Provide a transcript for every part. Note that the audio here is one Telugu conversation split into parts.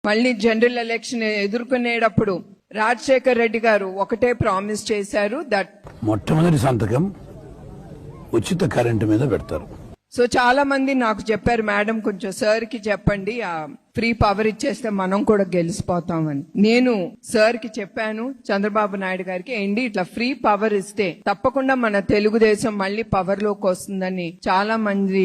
మళ్ళీ జనరల్ ఎలక్షన్ ఎదుర్కొనేటప్పుడు రాజశేఖర్ రెడ్డి గారు ఒకటే ప్రామిస్ చేశారు, దట్ మొట్టమొదటి సంతకం ఉచిత కరెంటు మీద పెడతారు. సో చాలా మంది నాకు చెప్పారు, మేడం కొంచెం సార్ కి చెప్పండి, ఆ ఫ్రీ పవర్ ఇచ్చేస్తే మనం కూడా గెలిచిపోతామని. నేను సార్ కి చెప్పాను, చంద్రబాబు నాయుడు గారికి, ఏంటి ఇట్లా ఫ్రీ పవర్ ఇస్తే తప్పకుండా మన తెలుగుదేశం మళ్ళీ పవర్ లోకి వస్తుందని చాలా మంది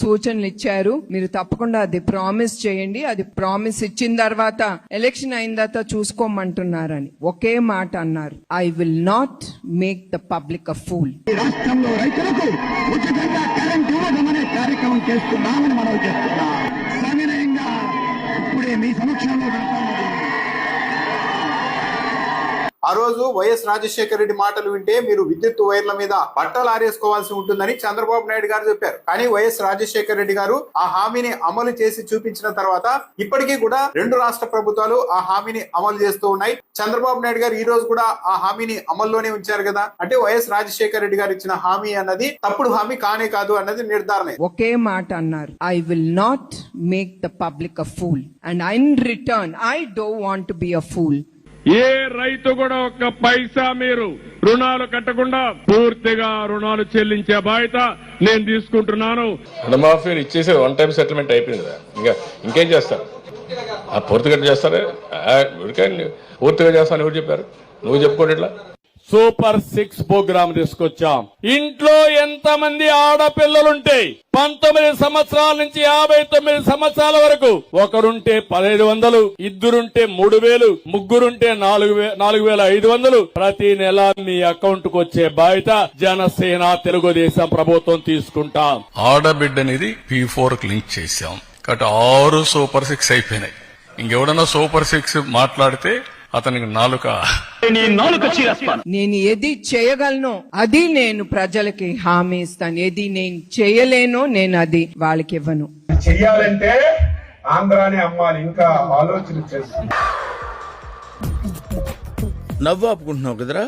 సూచనలు ఇచ్చారు. మీరు తప్పకుండా అది ప్రామిస్ చేయండి, అది ప్రామిస్ ఇచ్చిన తర్వాత ఎలక్షన్ అయిన తర్వాత చూసుకోమంటున్నారని ఒకే మాట అన్నారు, I will not make the public a pool. రాష్ట్రంలో రైతులకు ఉచితంగా కరెంట్ ఇవ్వడమనే కార్యక్రమం చేస్తున్నామని మనం చేస్తున్నాం. సవినయంగా ఇప్పుడే మీ సమక్షంలో ఆ రోజు వైఎస్ రాజశేఖర రెడ్డి మాటలు వింటే మీరు విద్యుత్ వైర్ల మీద బట్టలు ఆరేసుకోవాల్సి ఉంటుందని చంద్రబాబు నాయుడు గారు చెప్పారు. కానీ వైఎస్ రాజశేఖర రెడ్డి గారు ఆ హామీని అమలు చేసి చూపించిన తర్వాత ఇప్పటికీ కూడా రెండు రాష్ట్ర ప్రభుత్వాలు ఆ హామీని అమలు చేస్తూ ఉన్నాయి. చంద్రబాబు నాయుడు గారు ఈ రోజు కూడా ఆ హామీని అమల్లోనే ఉంచారు కదా. అంటే వైఎస్ రాజశేఖర రెడ్డి గారు ఇచ్చిన హామీ అన్నది తప్పుడు హామీ కానే కాదు అన్నది నిర్ధారణ. ఒకే మాట అన్నారు, I will not make the public a fool and in return I don't want to be a fool. ఏ రైతు కూడా ఒక్క పైసా మీరు రుణాలు కట్టకుండా పూర్తిగా రుణాలు చెల్లించే బాధ్యత నేను తీసుకుంటున్నాను. రుణమాఫీ ఇచ్చేసి వన్ టైం సెటిల్మెంట్ అయిపోయింది కదా, ఇంకేం చేస్తారు? పూర్తిగా చేస్తారే, పూర్తిగా చేస్తాను ఎవరు చెప్పారు? నువ్వు చెప్పుకోండి. ఇట్లా సూపర్ 6 ప్రోగ్రామ్ తీసుకొచ్చాం. ఇంట్లో ఎంతమంది ఆడపిల్లలుంటే 19 సంవత్సరాల నుంచి 59 సంవత్సరాల వరకు ఒకరుంటే 1500, ఇద్దరుంటే 3000, ముగ్గురుంటే 4500 ప్రతి నెల మీ అకౌంట్ కు వచ్చే బాధ్యత జనసేన తెలుగుదేశం ప్రభుత్వం తీసుకుంటాం. ఆడబిడ్డ అనేది P4 లింక్ చేశాం కాబట్టి 6 సూపర్ 6 అయిపోయినాయి. ఇంకెవడన్నా సూపర్ 6 మాట్లాడితే అతనికి నేను ఏది చేయగలను అది నేను ప్రజలకి హామీ ఇస్తాను, ఏది నేను చేయలేనో నేను అది వాళ్ళకి ఇవ్వను. చెయ్యాలంటే ఆంధ్రాని అమ్మాలి, ఇంకా ఆలోచన చేస్తుంది. నవ్వు ఆపుకుంటున్నావు కదరా.